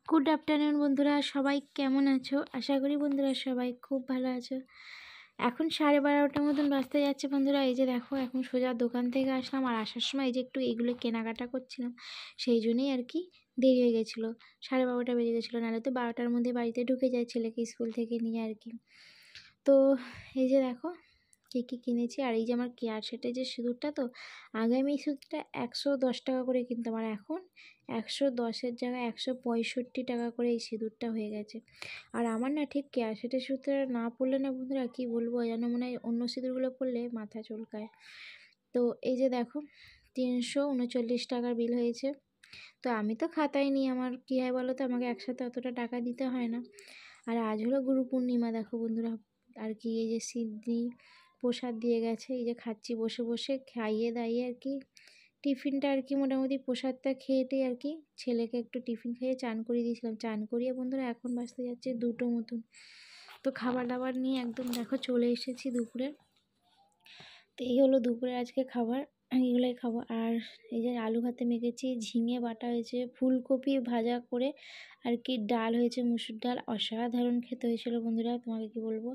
Good afternoon বন্ধুরা, সবাই কেমন আছো? আশা করি বন্ধুরা সবাই খুব ভালো আছো। এখন 12:30টার মতন বাজতে যাচ্ছে বন্ধুরা। এই যে দেখো, এখন সোজা দোকান থেকে আসলাম, আর আসার সময় এই যে একটু এইগুলো কেনাকাটা করছিলাম, সেই জন্যই আর কি দেরি হয়ে গেছিলো। 12:30টা বেজে গেছিলো, নাহলে তো 12টার মধ্যে বাড়িতে ঢুকে যায় ছেলেকে স্কুল থেকে নিয়ে আর কি। তো এই যে দেখো কী কিনেছি। আর এই যে আমার কেয়ার সেটের যে সিঁদুরটা, তো আগে আমি এই সিঁদুরটা 110 টাকা করে কিনতাম, আর এখন 110-এর জায়গায় 165 টাকা করে এই সিঁদুরটা হয়ে গেছে। আর আমার না ঠিক কেয়ার সেটের সিঁদুরটা না পড়লে না বন্ধুরা, কী বলবো, যেন মনে হয় অন্য সিঁদুরগুলো পরলে মাথা চুলকায়। তো এই যে দেখো 339 টাকার বিল হয়েছে। তো আমি তো খাতায় নিই, আমার কী হয় বলো তো, আমাকে একসাথে অতটা টাকা দিতে হয় না। আর আজ হলো গুরু পূর্ণিমা, দেখো বন্ধুরা আর কি, এই যে সিদ্ধি প্রসাদ দিয়ে গেছে, এই যে খাচ্ছি বসে বসে, খাইয়ে দাইয়ে আর কি টিফিনটা আর কি মোটামুটি প্রসাদটা খেয়েটেই আর কি ছেলেকে একটু টিফিন খেয়ে চান করিয়ে দিয়েছিলাম। চান করিয়ে বন্ধুরা এখন বাজতে যাচ্ছে 2টো মতন। তো খাবার দাবার নিয়ে একদম দেখো চলে এসেছি দুপুরে। তো এই হলো দুপুরে আজকে খাবার, এগুলোই খাবো। আর এই যে আলু ভাতে মেখেছি, ঝিঙে বাটা হয়েছে, ফুলকপি ভাজা করে আর কি ডাল হয়েছে, মুসুর ডাল, অসাধারণ খেতে হয়েছিল বন্ধুরা, তোমাকে কি বলবো।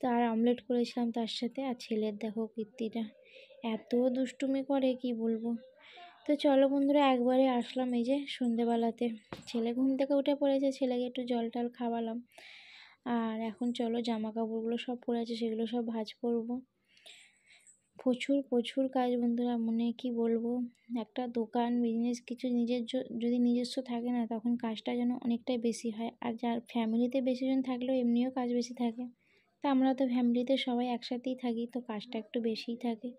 তো আর অমলেট করেছিলাম তার সাথে। আর ছেলের দেখো কীর্তিটা, এত দুষ্টুমি করে কি বলবো। তো চলো বন্ধুরা, একবারে আসলাম এই যে সন্ধেবেলাতে, ছেলে ঘুম থেকে উঠে পড়েছে, ছেলেকে একটু জল টল খাওয়ালাম। আর এখন চলো জামা কাপড়গুলো সব পরে আছে, সেগুলো সব ভাঁজ করবো। প্রচুর প্রচুর কাজ বন্ধুরা, মনে কি বলবো, একটা দোকান বিজনেস কিছু নিজের যদি নিজস্ব থাকে না, তখন কাজটা যেন অনেকটাই বেশি হয়। আর যার ফ্যামিলিতে বেশিজন থাকলেও এমনিও কাজ বেশি থাকে। তা আমরা তো ফ্যামিলিতে সবাই একসাথেই থাকি, তো কাজটা একটু বেশিই থাকে।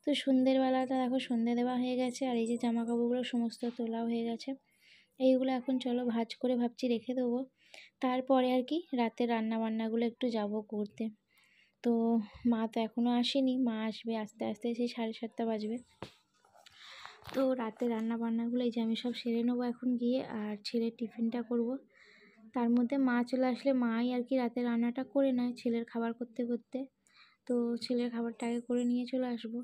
তো সন্ধ্যের বেলাটা দেখো সন্ধ্যে দেওয়া হয়ে গেছে, আর এই যে জামা কাপড়গুলো সমস্ত তোলাও হয়ে গেছে। এইগুলো এখন চলো ভাঁজ করে ভাবছি রেখে দেবো। তারপরে আর কি রাতে রান্না বান্নাগুলো একটু যাব করতে। তো মা তো এখনও আসেনি, মা আসবে আস্তে আস্তে, সেই 7:30 বাজবে। তো রাতে রান্না বান্নাগুলো এই যে আমি সব সেরে নেবো এখন গিয়ে, আর ছেলের টিফিনটা করব। তার মধ্যে মা চলে আসলে মাই আর কি রাতে রান্নাটা করে নেয় ছেলের খাবার করতে করতে। তো ছেলের খাবারটা আগে করে নিয়ে চলে আসবো,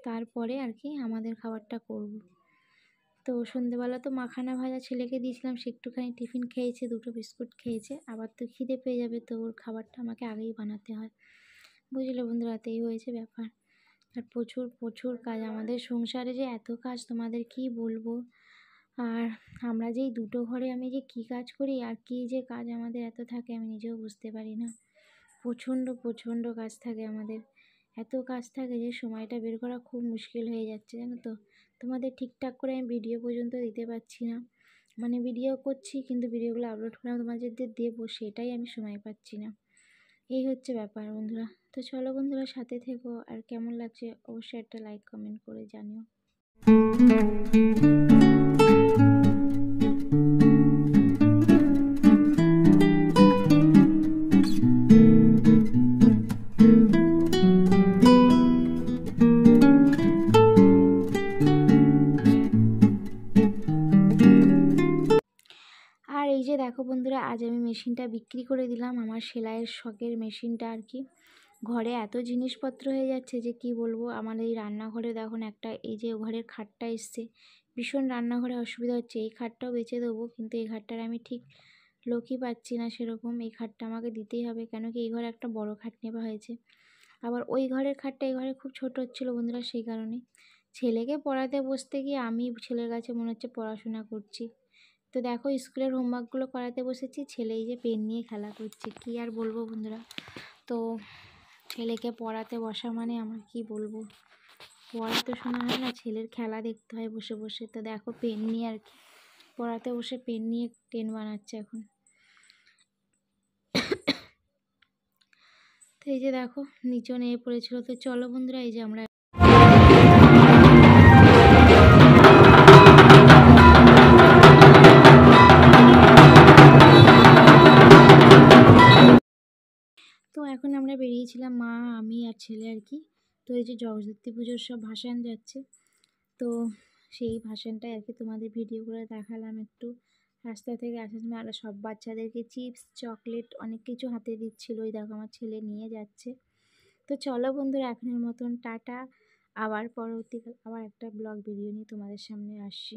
তারপরে আর কি আমাদের খাবারটা করব। তো সন্ধ্যেবেলা তো মাখানা ভাজা ছেলেকে দিয়েছিলাম, সে একটুখানি টিফিন খেয়েছে, 2টো বিস্কুট খেয়েছে। আবার তো খিদে পেয়ে যাবে, তো ওর খাবারটা আমাকে আগেই বানাতে হয়, বুঝলে বন্ধুরা। এই হয়েছে ব্যাপার। আর প্রচুর প্রচুর কাজ আমাদের সংসারে, যে এত কাজ তোমাদের কি বলবো। আর আমরা যেই 2টো ঘরে আমি যে কী কাজ করি, আর কি যে কাজ আমাদের এত থাকে আমি নিজেও বুঝতে পারি না। প্রচণ্ড প্রচণ্ড কাজ থাকে আমাদের, এত কাজ থাকে যে সময়টা বের করা খুব মুশকিল হয়ে যাচ্ছে, জানো তো। তোমাদের ঠিকঠাক করে আমি ভিডিও পর্যন্ত দিতে পারছি না, মানে ভিডিও করছি কিন্তু ভিডিওগুলো আপলোড করে তোমাদের দেবো, সেটাই আমি সময় পাচ্ছি না। এই হচ্ছে ব্যাপার বন্ধুরা। তো চলো বন্ধুরা, সাথে থেকো, আর কেমন লাগছে অবশ্যই একটা লাইক কমেন্ট করে জানিও। আর এই যে দেখো বন্ধুরা, আজ আমি মেশিনটা বিক্রি করে দিলাম, আমার সেলাইয়ের শখের মেশিনটা আর কি। ঘরে এত জিনিসপত্র হয়ে যাচ্ছে যে কি বলবো। আমার এই রান্নাঘরে দেখুন একটা, এই যে ঘরের খাটটা এসছে, ভীষণ রান্নাঘরে অসুবিধা হচ্ছে। এই খাটটাও বেচে দেবো, কিন্তু এই খাটটার আমি ঠিক লোকই পাচ্ছি না সেরকম। এই খাটটা আমাকে দিতেই হবে, কেন কি এই ঘরে একটা বড় খাট নেওয়া হয়েছে। আবার ওই ঘরের খাটটা এই ঘরে খুব ছোট হচ্ছিলো বন্ধুরা, সেই কারণে ছেলেকে পড়াতে বসতে গিয়ে আমি ছেলের কাছে মনে হচ্ছে পড়াশোনা করছি। তো দেখো স্কুলের হোমওয়ার্কগুলো করাতে বসেছি, ছেলে এই যে পেন নিয়ে খেলা করছে, কি আর বলবো বন্ধুরা। তো ছেলেকে পড়াতে বসা মানে আমার কি বলবো, পড়া তো শোনা হয় না, ছেলের খেলা দেখতে হয় বসে বসে। তো দেখো পেন নিয়ে আর কি পড়াতে বসে পেন নিয়ে পেন বানাচ্ছে এখন। তো এই যে দেখো নিচে নিয়ে পড়েছিল। তো চলো বন্ধুরা, এই যে আমরা তো এখন আমরা বেরিয়েছিলাম মা, আমি আর ছেলে আর কি। তো এই যে জগদ্ধাত্রী পুজোর সব ভাসান যাচ্ছে, তো সেই ভাসানটাই আর কি তোমাদের ভিডিও করে দেখালাম একটু। রাস্তা থেকে আসার সময় আর সব বাচ্চাদেরকে চিপস চকলেট অনেক কিছু হাতে দিচ্ছিলো, ওই দেখো আমার ছেলে নিয়ে যাচ্ছে। তো চলো বন্ধুরা, এখনের মতন টাটা। আবার পরবর্তীকাল আবার একটা ব্লগ ভিডিও নিয়ে তোমাদের সামনে আসছি।